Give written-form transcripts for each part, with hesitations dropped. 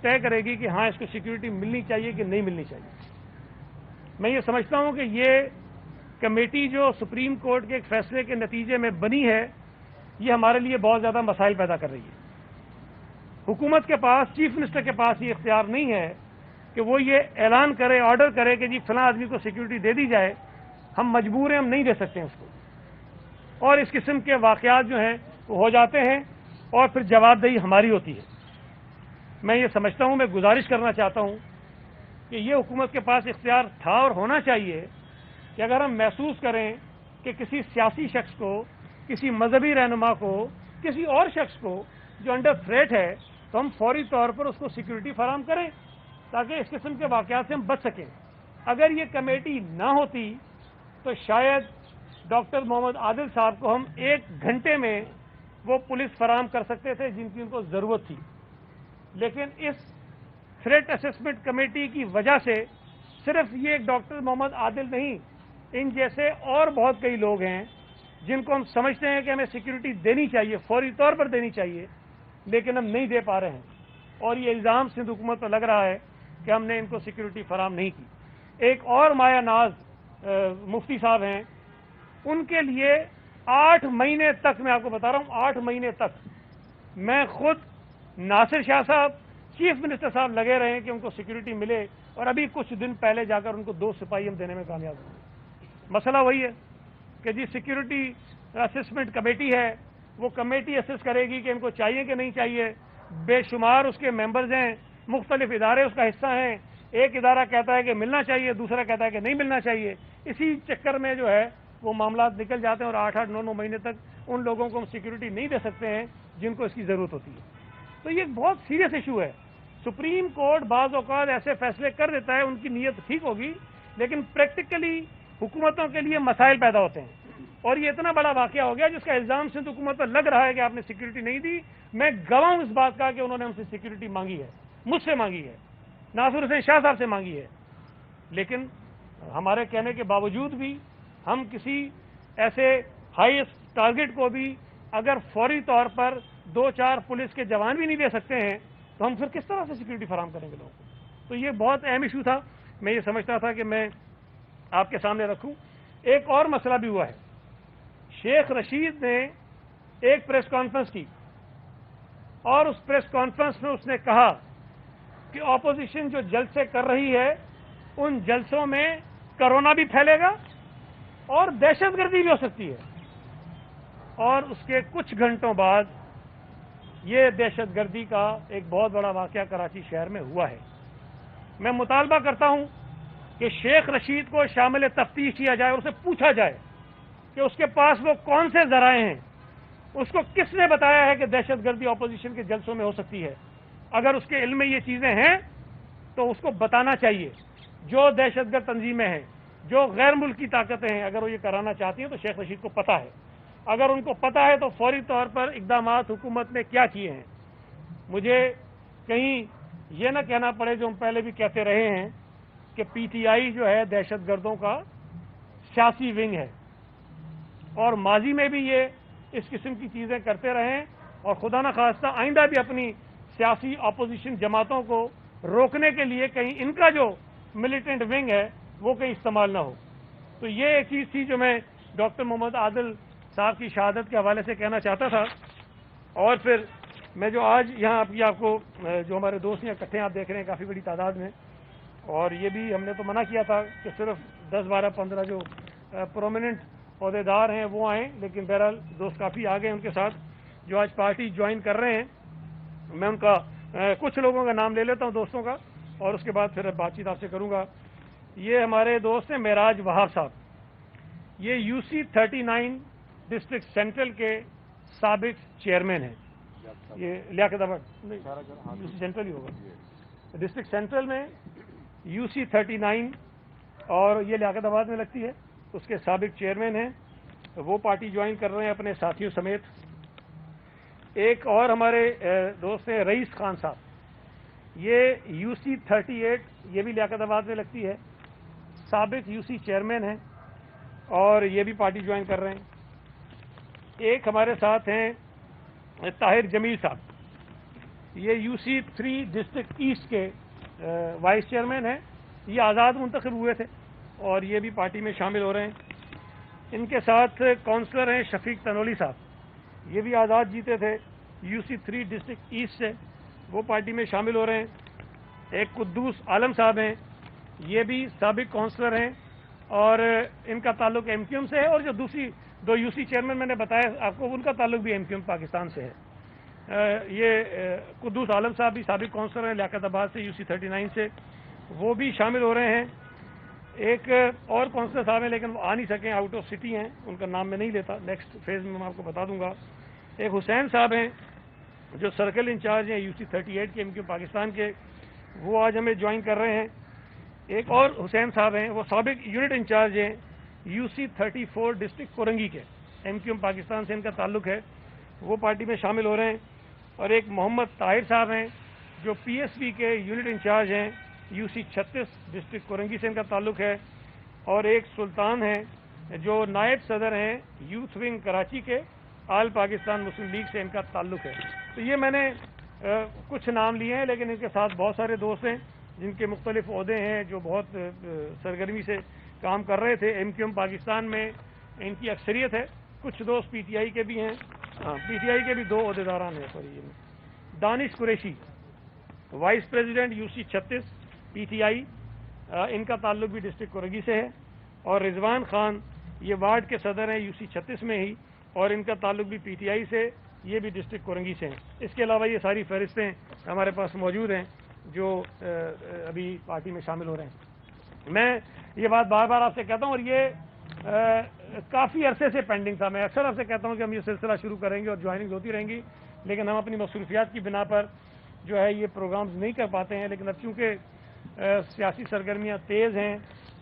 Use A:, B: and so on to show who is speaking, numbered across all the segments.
A: तय करेगी कि हाँ इसको सिक्योरिटी मिलनी चाहिए कि नहीं मिलनी चाहिए। मैं ये समझता हूँ कि ये कमेटी जो सुप्रीम कोर्ट के एक फैसले के नतीजे में बनी है, ये हमारे लिए बहुत ज़्यादा मसाइल पैदा कर रही है। हुकूमत के पास, चीफ मिनिस्टर के पास ये इख्तियार नहीं है कि वो ये ऐलान करे, ऑर्डर करे कि जी फलां आदमी को सिक्योरिटी दे दी जाए। हम मजबूर हैं, हम नहीं दे सकते हैं उसको। और इस किस्म के वाक़यात जो हैं वो हो जाते हैं और फिर जवाबदेही हमारी होती है। मैं ये समझता हूँ, मैं गुजारिश करना चाहता हूँ कि ये हुकूमत के पास इख्तियार था और होना चाहिए कि अगर हम महसूस करें कि किसी सियासी शख्स को, किसी मजहबी रहनुमा को, किसी और शख्स को जो अंडर थ्रेट है, तो हम फौरी तौर पर उसको सिक्योरिटी फराहम करें ताकि इस किस्म के वाक़यात से हम बच सकें। अगर ये कमेटी ना होती तो शायद डॉक्टर मोहम्मद आदिल साहब को हम 1 घंटे में वो पुलिस फराहम कर सकते थे जिनकी उनको ज़रूरत थी। लेकिन इस थ्रेट असेसमेंट कमेटी की वजह से सिर्फ ये डॉक्टर मोहम्मद आदिल नहीं, इन जैसे और बहुत कई लोग हैं जिनको हम समझते हैं कि हमें सिक्योरिटी देनी चाहिए, फौरी तौर पर देनी चाहिए, लेकिन हम नहीं दे पा रहे हैं। और ये इल्ज़ाम सिंध हुकूमत पर लग रहा है कि हमने इनको सिक्योरिटी फराहम नहीं की। एक और माया नाज मुफ्ती साहब हैं, उनके लिए 8 महीने तक, मैं आपको बता रहा हूँ 8 महीने तक मैं खुद, नासिर शाह साहब, चीफ मिनिस्टर साहब लगे रहे हैं कि उनको सिक्योरिटी मिले, और अभी कुछ दिन पहले जाकर उनको 2 सिपाही हम देने में कामयाब हुए। मसला वही है कि जी सिक्योरिटी असेसमेंट कमेटी है, वो कमेटी असेस करेगी कि इनको चाहिए कि नहीं चाहिए। बेशुमार उसके मेंबर्स हैं, मुख्तलिफ इदारे उसका हिस्सा हैं। एक इदारा कहता है कि मिलना चाहिए, दूसरा कहता है कि नहीं मिलना चाहिए। इसी चक्कर में जो है वो मामला निकल जाते हैं और 8-8, 9-9 महीने तक उन लोगों को हम सिक्योरिटी नहीं दे सकते हैं जिनको इसकी ज़रूरत होती है। तो ये एक बहुत सीरियस इशू है। सुप्रीम कोर्ट बाज़ औक़ात ऐसे फैसले कर देता है, उनकी नीयत ठीक होगी, लेकिन प्रैक्टिकली हुकूमतों के लिए मसाइल पैदा होते हैं। और ये इतना बड़ा वाक़या हो गया जिसका इल्ज़ाम सिंध हुकूमत पर लग रहा है कि आपने सिक्योरिटी नहीं दी। मैं गवाह हूँ इस बात का कि उन्होंने हमसे सिक्योरिटी मांगी है, मुझसे मांगी है, नासिर हुसैन शाह साहब से मांगी है। लेकिन हमारे कहने के बावजूद भी हम किसी ऐसे हाई टारगेट को भी अगर फौरी तौर पर 2-4 पुलिस के जवान भी नहीं दे सकते हैं, तो हम फिर किस तरह से सिक्योरिटी फराहम करेंगे लोगों को। तो ये बहुत अहम इशू था, मैं ये समझता था कि मैं आपके सामने रखूं। एक और मसला भी हुआ है। शेख रशीद ने एक प्रेस कॉन्फ्रेंस की और उस प्रेस कॉन्फ्रेंस में उसने कहा कि ऑपोजिशन जो जलसे कर रही है, उन जलसों में कोरोना भी फैलेगा और दहशतगर्दी भी हो सकती है। और उसके कुछ घंटों बाद ये दहशतगर्दी का एक बहुत बड़ा वाक़या कराची शहर में हुआ है। मैं मुतालबा करता हूं कि शेख रशीद को शामिल तफ्तीश किया जाए और उससे पूछा जाए कि उसके पास वो कौन से ज़राए हैं, उसको किसने बताया है कि दहशतगर्दी अपोजिशन के जलसों में हो सकती है। अगर उसके इल्म में ये चीज़ें हैं तो उसको बताना चाहिए। जो दहशतगर्द तंजीमें हैं, जो गैर मुल्की ताकतें हैं, अगर वो ये कराना चाहती हैं तो शेख रशीद को पता है। अगर उनको पता है तो फौरी तौर पर इक़दामात हुकूमत ने क्या किए हैं। मुझे कहीं ये ना कहना पड़े जो हम पहले भी कहते रहे हैं कि PTI जो है दहशतगर्दों का सियासी विंग है, और माजी में भी ये इस किस्म की चीज़ें करते रहें, और खुदा न खास्ता आइंदा भी अपनी सियासी अपोजिशन जमातों को रोकने के लिए कहीं इनका जो मिलिटेंट विंग है वो कहीं इस्तेमाल ना हो। तो ये एक चीज़ थी जो मैं डॉक्टर मोहम्मद आदिल साहब की शहादत के हवाले से कहना चाहता था। और फिर मैं जो आज यहाँ आपको जो हमारे दोस्त यहाँ इकट्ठे आप देख रहे हैं काफ़ी बड़ी तादाद में, और ये भी हमने तो मना किया था कि सिर्फ 10, 12, 15 जो प्रोमिनेंट अहदेदार हैं वो आएँ, लेकिन बहरहाल दोस्त काफ़ी आ गए उनके साथ जो आज पार्टी ज्वाइन कर रहे हैं। मैं उनका कुछ लोगों का नाम ले लेता हूँ दोस्तों का, और उसके बाद फिर बातचीत आपसे करूँगा। ये हमारे दोस्त हैं मेराज वहाब साहब, ये UC 39 डिस्ट्रिक्ट सेंट्रल के साबिक चेयरमैन हैं। ये लियाकताबाद नहीं, UC सेंट्रल ही होगा, डिस्ट्रिक्ट सेंट्रल में UC 39, और ये लियाकताबाद में लगती है, उसके साबिक चेयरमैन हैं। वो पार्टी ज्वाइन कर रहे हैं अपने साथियों समेत। एक और हमारे दोस्त हैं रईस खान साहब, ये UC 38, ये भी लियाकताबाद में लगती है, साबिक UC चेयरमैन हैं, और ये भी पार्टी ज्वाइन कर रहे हैं। एक हमारे साथ हैं ताहिर जमील साहब, یہ UC3 ڈسٹرکٹ ایسٹ کے وائس چیئرمین ہیں. یہ آزاد منتخب ہوئے تھے اور یہ بھی پارٹی میں شامل ہو رہے ہیں. ان کے ساتھ کونسلر ہیں شفیق تنولی صاحب, یہ بھی آزاد جیتے تھے UC3 ڈسٹرکٹ ایسٹ سے, وہ پارٹی میں شامل ہو رہے ہیں. ایک قدوس عالم صاحب ہیں, یہ بھی سابق کونسلر ہیں اور ان کا تعلق MQM سے ہے, اور جو دوسری 2 UC چیئرمین میں نے بتایا آپ کو, ان کا تعلق بھی MQM پاکستان سے ہے. یہ قدوس عالم صاحب بھی سابق کونسلر ہیں لیاقت آباد سے UC39 سے, وہ بھی شامل ہو رہے ہیں. ایک اور کونسلر صاحب ہیں لیکن وہ آ نہیں سکیں, آؤٹ آف سٹی ہیں, ان کا نام میں نہیں لیتا, نیکسٹ فیز میں آپ کو بتا دوں گا. ایک حسین صاحب ہیں جو سرکل انچارج ہیں UC38 کے MQM پاکستان کے, وہ آج ہمیں جوائن کر رہے ہیں. ایک اور حسین صاحب ہیں, وہ سابق یونٹ انچارج ہیں UC34 ڈسٹرکٹ کورنگی کے, MQM پاکستان سے ان کا تعلق ہے, وہ پارٹی میں شامل ہو رہے ہیں. اور ایک محمد طاہر صاحب ہیں جو PSP کے یونٹ انچارج ہیں UC36 ڈسٹرکٹ کورنگی سے ان کا تعلق ہے. اور ایک سلطان ہیں جو نائب صدر ہیں یوتھ ونگ کراچی کے, آل پاکستان مسلم لیگ سے ان کا تعلق ہے. تو یہ میں نے کچھ نام لیے ہیں, لیکن ان کے ساتھ بہت سارے دوست ہیں جن کے مختلف عہدے ہیں, جو بہت سرگرمی سے کام کر رہے تھے. MQM پاکستان میں ان کی اکثریت ہے, کچھ دوست PTI کے بھی ہیں, PTI کے بھی 2 عہدیداران ہیں. Sorry, Danish Qureshi vice president UC36 PTI, ان کا تعلق بھی ڈسٹرکٹ کورنگی سے ہے. اور رضوان خان یہ وارڈ کے صدر ہیں UC36 میں ہی, اور ان کا تعلق بھی PTI سے, یہ بھی ڈسٹرکٹ کورنگی سے ہیں. اس کے علاوہ یہ ساری فہرستیں ہمارے پاس موجود ہیں جو ابھی پارٹی میں شامل ہو رہے ہیں. میں یہ بات بار بار آپ سے کہتا ہوں, اور یہ کافی عرصے سے پینڈنگ تھا. میں اکثر آپ سے کہتا ہوں کہ ہم یہ سلسلہ شروع کریں گے اور جوائننگ ہوتی رہیں گی, لیکن ہم اپنی مصروفیات کی بنا پر جو ہے یہ پروگرامز نہیں کر پاتے ہیں. لیکن اب چونکہ سیاسی سرگرمیاں تیز ہیں,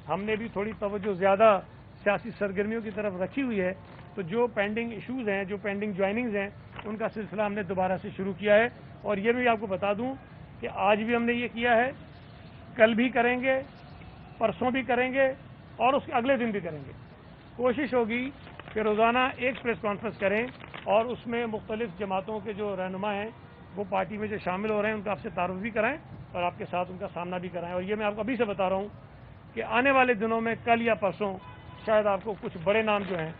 A: ہم نے بھی تھوڑی توجہ زیادہ سیاسی سرگرمیوں کی طرف رکھی ہوئی ہے, تو جو پینڈنگ ایشوز ہیں, جو پینڈنگ جوائننگز ہیں, ان کا سلسلہ ہم نے دوبارہ سے شروع کیا ہے. اور یہ بھی آپ کو بتا دوں کہ آج بھی ہم نے یہ کیا ہے, کل بھی کریں گے, پرسوں بھی کریں گے, اور اس کے اگلے دن بھی کریں گے. کوشش ہوگی کہ روزانہ ایک پریس کانفرنس کریں اور اس میں مختلف جماعتوں کے جو رہنما ہیں, وہ پارٹی میں جو شامل ہو رہے ہیں, ان کا آپ سے تعارف بھی کرائیں اور آپ کے ساتھ ان کا سامنا بھی کرائیں. اور یہ میں آپ کو ابھی سے بتا رہا ہوں کہ آنے والے دنوں میں, کل یا پرسوں, شاید آپ کو کچھ بڑے نام جو ہیں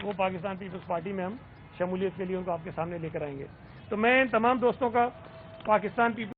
A: وہ پاکستان پیپلز پارٹی میں ہم شمولیت کے لیے ان کو آپ کے سامنے لے کر آئیں گے. تو میں ان تمام دوستوں کا پاکستان پیپلز